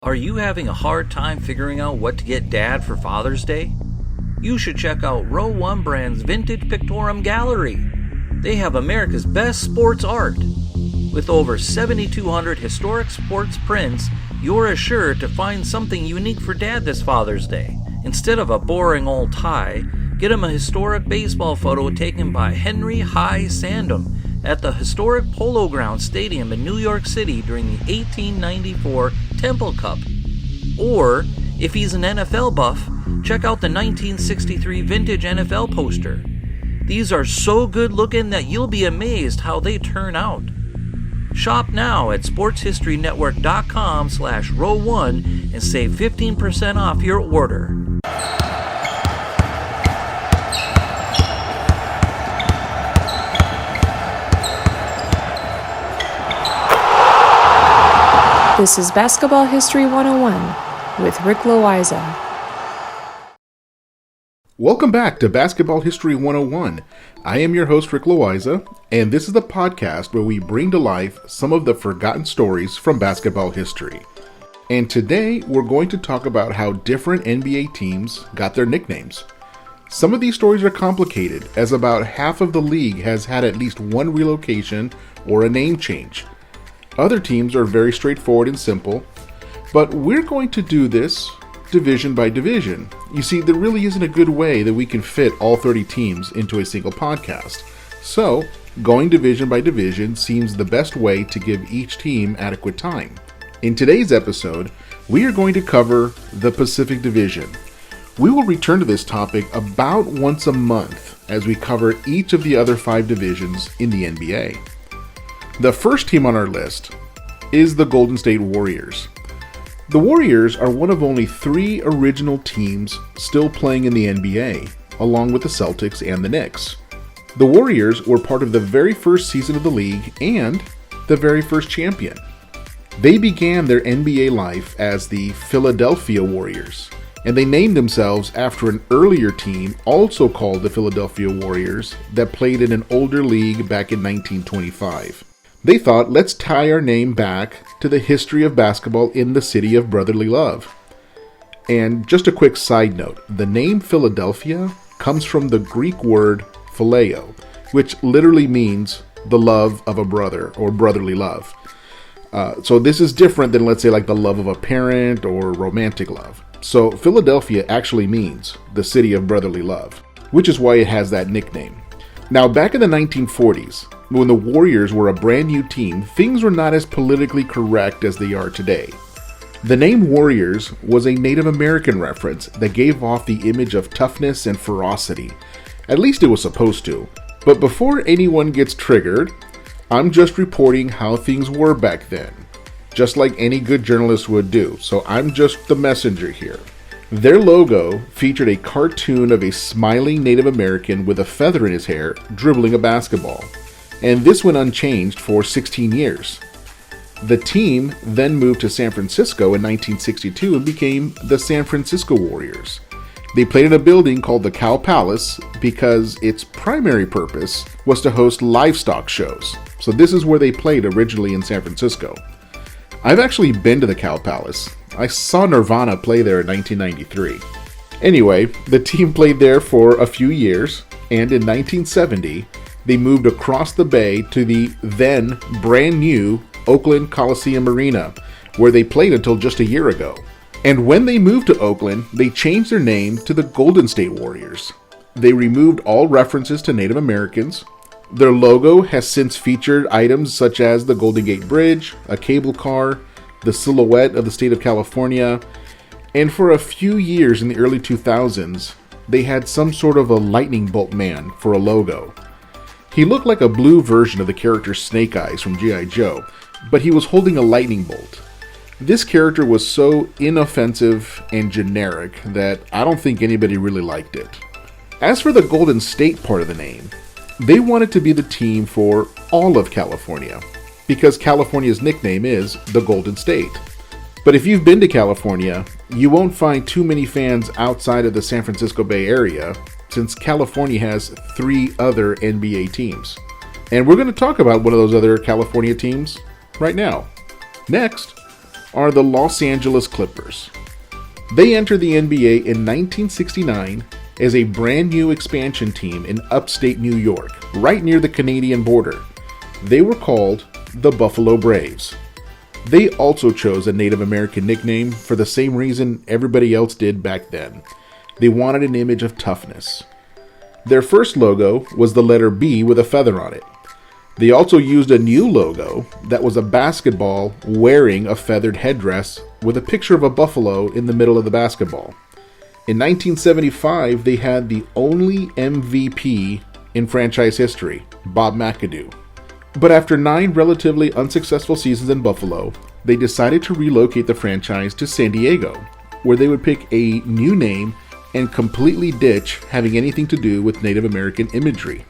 Are you having a hard time figuring out what to get Dad for Father's Day? You should check out Row 1 Brand's Vintage Pictorum Gallery. They have America's best sports art. With over 7,200 historic sports prints, you're assured to find something unique for Dad this Father's Day. Instead of a boring old tie, get him a historic baseball photo taken by Henry High Sandom at the historic Polo Grounds Stadium in New York City during the 1894 Temple Cup. Or, if he's an NFL buff, check out the 1963 vintage NFL poster. These are so good looking that you'll be amazed how they turn out. Shop now at sportshistorynetwork.com/row1 and save 15% off your order. This is Basketball History 101 with Rick Loayza. Welcome back to Basketball History 101. I am your host, Rick Loayza, and this is the podcast where we bring to life some of the forgotten stories from basketball history. And today, we're going to talk about how different NBA teams got their nicknames. Some of these stories are complicated, as about half of the league has had at least one relocation or a name change. Other teams are very straightforward and simple, but we're going to do this division by division. You see, there really isn't a good way that we can fit all 30 teams into a single podcast. So, going division by division seems the best way to give each team adequate time. In today's episode, we are going to cover the Pacific Division. We will return to this topic about once a month as we cover each of the other 5 divisions in the NBA. The first team on our list is the Golden State Warriors. The Warriors are one of only 3 original teams still playing in the NBA, along with the Celtics and the Knicks. The Warriors were part of the very first season of the league and the very first champion. They began their NBA life as the Philadelphia Warriors, and they named themselves after an earlier team also called the Philadelphia Warriors that played in an older league back in 1925. They thought, let's tie our name back to the history of basketball in the city of brotherly love. And just a quick side note, the name Philadelphia comes from the Greek word phileo, which literally means the love of a brother or brotherly love. So this is different than, let's say, like the love of a parent or romantic love. So Philadelphia actually means the city of brotherly love, which is why it has that nickname. Now, back in the 1940s, when the Warriors were a brand new team, things were not as politically correct as they are today. The name Warriors was a Native American reference that gave off the image of toughness and ferocity. At least it was supposed to. But before anyone gets triggered, I'm just reporting how things were back then, just like any good journalist would do. So I'm just the messenger here. Their logo featured a cartoon of a smiling Native American with a feather in his hair dribbling a basketball. And this went unchanged for 16 years. The team then moved to San Francisco in 1962 and became the San Francisco Warriors. They played in a building called the Cow Palace because its primary purpose was to host livestock shows. So this is where they played originally in San Francisco. I've actually been to the Cow Palace. I saw Nirvana play there in 1993. Anyway, the team played there for a few years, and in 1970, they moved across the bay to the then brand new Oakland Coliseum Arena, where they played until just a year ago. And when they moved to Oakland, they changed their name to the Golden State Warriors. They removed all references to Native Americans. Their logo has since featured items such as the Golden Gate Bridge, a cable car, the silhouette of the state of California, and for a few years in the early 2000s, they had some sort of a lightning bolt man for a logo. He looked like a blue version of the character Snake Eyes from G.I. Joe, but he was holding a lightning bolt. This character was so inoffensive and generic that I don't think anybody really liked it. As for the Golden State part of the name, they wanted to be the team for all of California, because California's nickname is the Golden State. But if you've been to California, you won't find too many fans outside of the San Francisco Bay Area, since California has 3 other NBA teams. And we're going to talk about one of those other California teams right now. Next, are the Los Angeles Clippers. They entered the NBA in 1969 as a brand new expansion team in upstate New York, right near the Canadian border. They were called the Buffalo Braves. They also chose a Native American nickname for the same reason everybody else did back then. They wanted an image of toughness. Their first logo was the letter B with a feather on it. They also used a new logo that was a basketball wearing a feathered headdress with a picture of a buffalo in the middle of the basketball. In 1975, they had the only MVP in franchise history, Bob Mcadoo. But after 9 relatively unsuccessful seasons in Buffalo, they decided to relocate the franchise to San Diego, where they would pick a new name and completely ditch having anything to do with Native American imagery.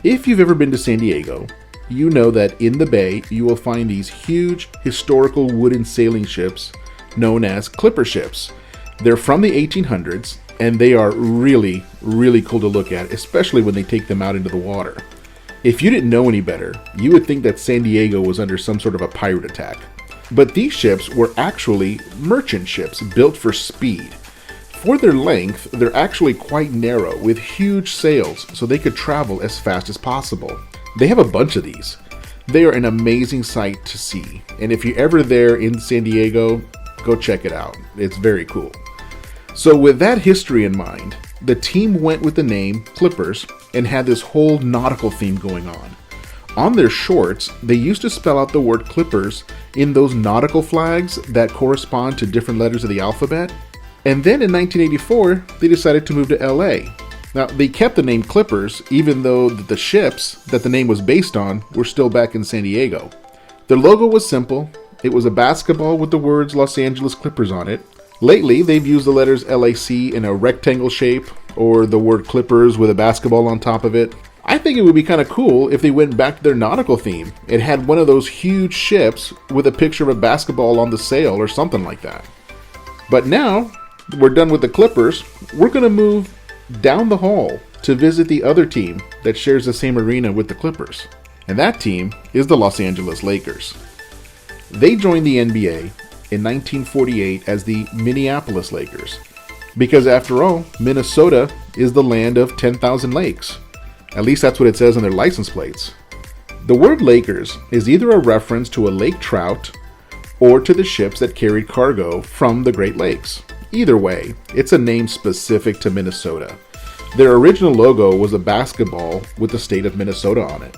If you've ever been to San Diego, you know that in the bay you will find these huge historical wooden sailing ships known as clipper ships. They're from the 1800s and they are really, really cool to look at, especially when they take them out into the water. If you didn't know any better, you would think that San Diego was under some sort of a pirate attack. But these ships were actually merchant ships built for speed. For their length, they're actually quite narrow with huge sails so they could travel as fast as possible. They have a bunch of these. They are an amazing sight to see, and if you're ever there in San Diego, go check it out. It's very cool. So with that history in mind, the team went with the name Clippers and had this whole nautical theme going on. On their shorts, they used to spell out the word Clippers in those nautical flags that correspond to different letters of the alphabet. And then in 1984, they decided to move to LA. Now, they kept the name Clippers, even though the ships that the name was based on were still back in San Diego. Their logo was simple. It was a basketball with the words Los Angeles Clippers on it. Lately, they've used the letters LAC in a rectangle shape, or the word Clippers with a basketball on top of it. I think it would be kind of cool if they went back to their nautical theme. It had one of those huge ships with a picture of a basketball on the sail or something like that. But now, we're done with the Clippers. We're going to move down the hall to visit the other team that shares the same arena with the Clippers. And that team is the Los Angeles Lakers. They joined the NBA in 1948 as the Minneapolis Lakers. Because after all, Minnesota is the land of 10,000 lakes. At least that's what it says on their license plates. The word Lakers is either a reference to a lake trout or to the ships that carried cargo from the Great Lakes. Either way, it's a name specific to Minnesota. Their original logo was a basketball with the state of Minnesota on it.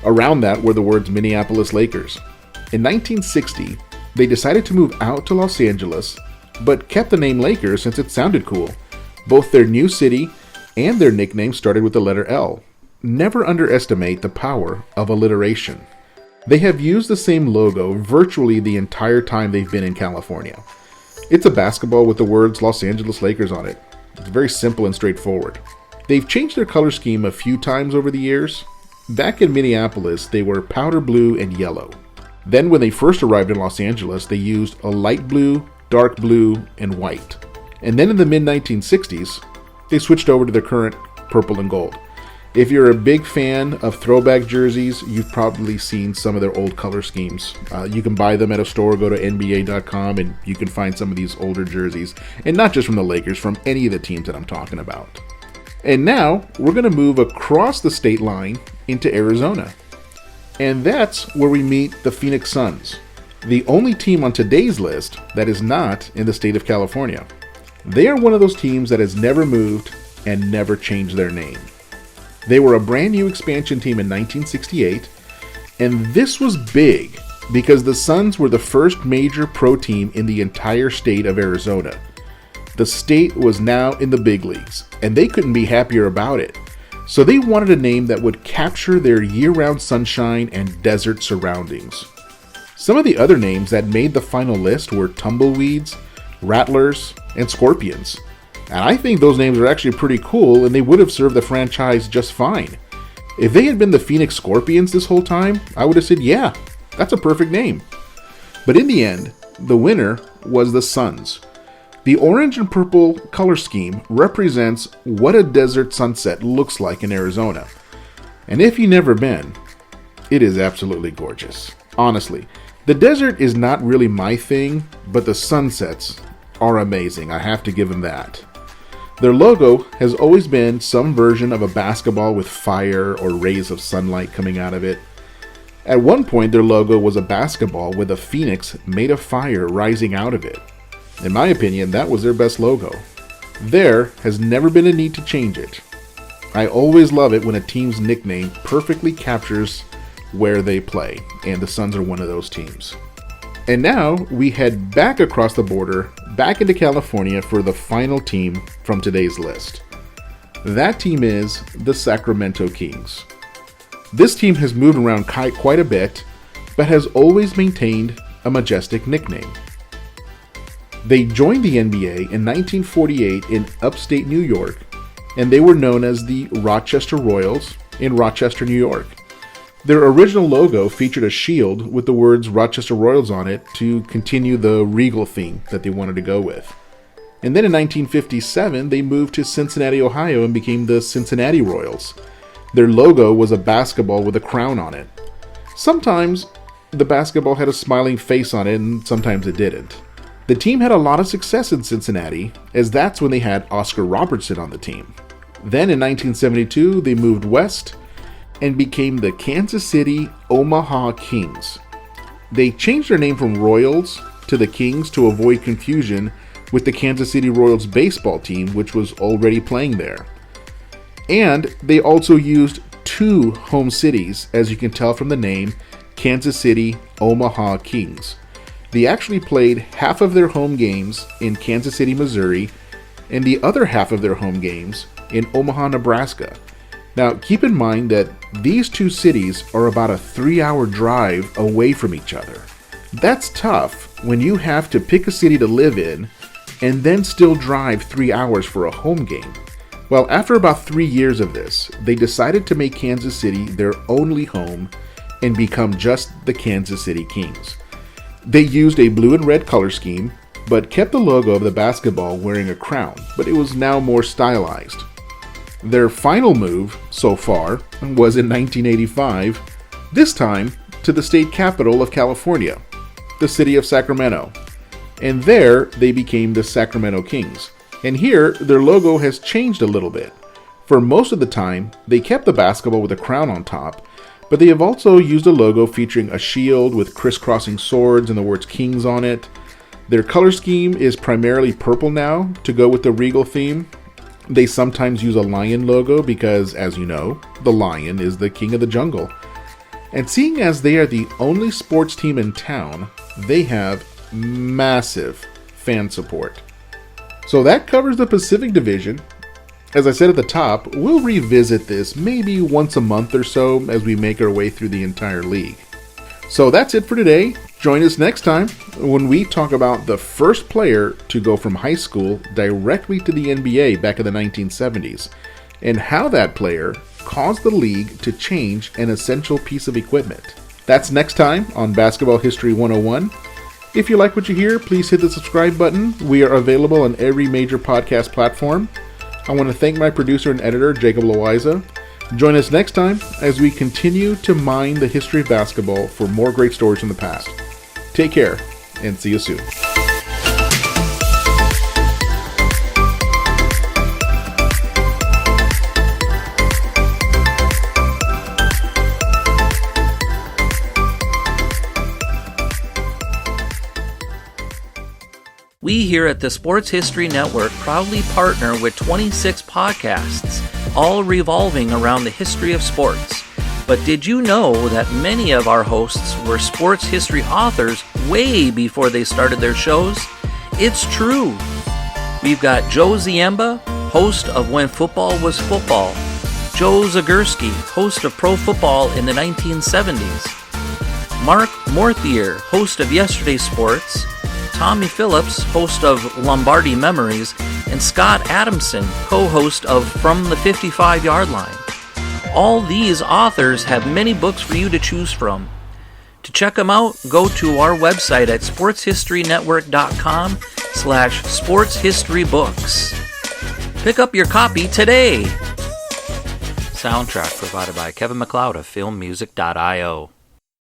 Around that were the words Minneapolis Lakers. In 1960, they decided to move out to Los Angeles, but kept the name Lakers since it sounded cool. Both their new city and their nickname started with the letter L. Never underestimate the power of alliteration. They have used the same logo virtually the entire time they've been in California. It's a basketball with the words Los Angeles Lakers on it. It's very simple and straightforward. They've changed their color scheme a few times over the years. Back in Minneapolis, they were powder blue and yellow. Then when they first arrived in Los Angeles, they used a light blue, dark blue, and white. And then in the mid-1960s, they switched over to their current purple and gold. If you're a big fan of throwback jerseys, you've probably seen some of their old color schemes. You can buy them at a store, go to NBA.com, and you can find some of these older jerseys. And not just from the Lakers, from any of the teams that I'm talking about. And now, we're going to move across the state line into Arizona. And that's where we meet the Phoenix Suns, the only team on today's list that is not in the state of California. They are one of those teams that has never moved and never changed their name. They were a brand new expansion team in 1968, and this was big because the Suns were the first major pro team in the entire state of Arizona. The state was now in the big leagues, and they couldn't be happier about it. So they wanted a name that would capture their year-round sunshine and desert surroundings. Some of the other names that made the final list were Tumbleweeds, Rattlers, and Scorpions. And I think those names are actually pretty cool, and they would have served the franchise just fine. If they had been the Phoenix Scorpions this whole time, I would have said, yeah, that's a perfect name. But in the end, the winner was the Suns. The orange and purple color scheme represents what a desert sunset looks like in Arizona. And if you've never been, it is absolutely gorgeous. Honestly, The desert is not really my thing, but the sunsets are amazing. I have to give them that. Their logo has always been some version of a basketball with fire or rays of sunlight coming out of it. At one point, their logo was a basketball with a phoenix made of fire rising out of it. In my opinion, that was their best logo. There has never been a need to change it. I always love it when a team's nickname perfectly captures where they play, and the Suns are one of those teams. And now we head back across the border, back into California for the final team from today's list. That team is the Sacramento Kings. This team has moved around quite a bit, but has always maintained a majestic nickname. They joined the NBA in 1948 in upstate New York, and they were known as the Rochester Royals in Rochester, New York. Their original logo featured a shield with the words Rochester Royals on it to continue the regal theme that they wanted to go with. And then in 1957, they moved to Cincinnati, Ohio and became the Cincinnati Royals. Their logo was a basketball with a crown on it. Sometimes the basketball had a smiling face on it and sometimes it didn't. The team had a lot of success in Cincinnati, as that's when they had Oscar Robertson on the team. Then in 1972, they moved west and became the Kansas City Omaha Kings. They changed their name from Royals to the Kings to avoid confusion with the Kansas City Royals baseball team, which was already playing there. And they also used 2 home cities, as you can tell from the name, Kansas City Omaha Kings. They actually played half of their home games in Kansas City, Missouri, and the other half of their home games in Omaha, Nebraska. Now, keep in mind that these 2 cities are about a 3-hour drive away from each other. That's tough when you have to pick a city to live in and then still drive 3 hours for a home game. Well, after about 3 years of this, they decided to make Kansas City their only home and become just the Kansas City Kings. They used a blue and red color scheme, but kept the logo of the basketball wearing a crown, but it was now more stylized. Their final move, so far, was in 1985, this time to the state capital of California, the city of Sacramento. And there, they became the Sacramento Kings. And here, their logo has changed a little bit. For most of the time, they kept the basketball with a crown on top, but they have also used a logo featuring a shield with crisscrossing swords and the words Kings on it. Their color scheme is primarily purple now to go with the regal theme. They sometimes use a lion logo because, as you know, the lion is the king of the jungle. And seeing as they are the only sports team in town, they have massive fan support. So that covers the Pacific Division. As I said at the top, we'll revisit this maybe once a month or so as we make our way through the entire league. So that's it for today. Join us next time when we talk about the first player to go from high school directly to the NBA back in the 1970s, and how that player caused the league to change an essential piece of equipment. That's next time on Basketball History 101. If you like what you hear, please hit the subscribe button. We are available on every major podcast platform. I want to thank my producer and editor, Jacob Loayza. Join us next time as we continue to mine the history of basketball for more great stories from the past. Take care, and see you soon. We here at the Sports History Network proudly partner with 26 podcasts, all revolving around the history of sports. But did you know that many of our hosts were sports history authors way before they started their shows? It's true. We've got Joe Ziemba, host of When Football Was Football, Joe Zagurski, host of Pro Football in the 1970s, Mark Morthier, host of Yesterday Sports, Tommy Phillips, host of Lombardi Memories, and Scott Adamson, co-host of From the 55-Yard Line. All these authors have many books for you to choose from. To check them out, go to our website at sportshistorynetwork.com/sportshistorybooks. Pick up your copy today. Soundtrack provided by Kevin MacLeod of filmmusic.io.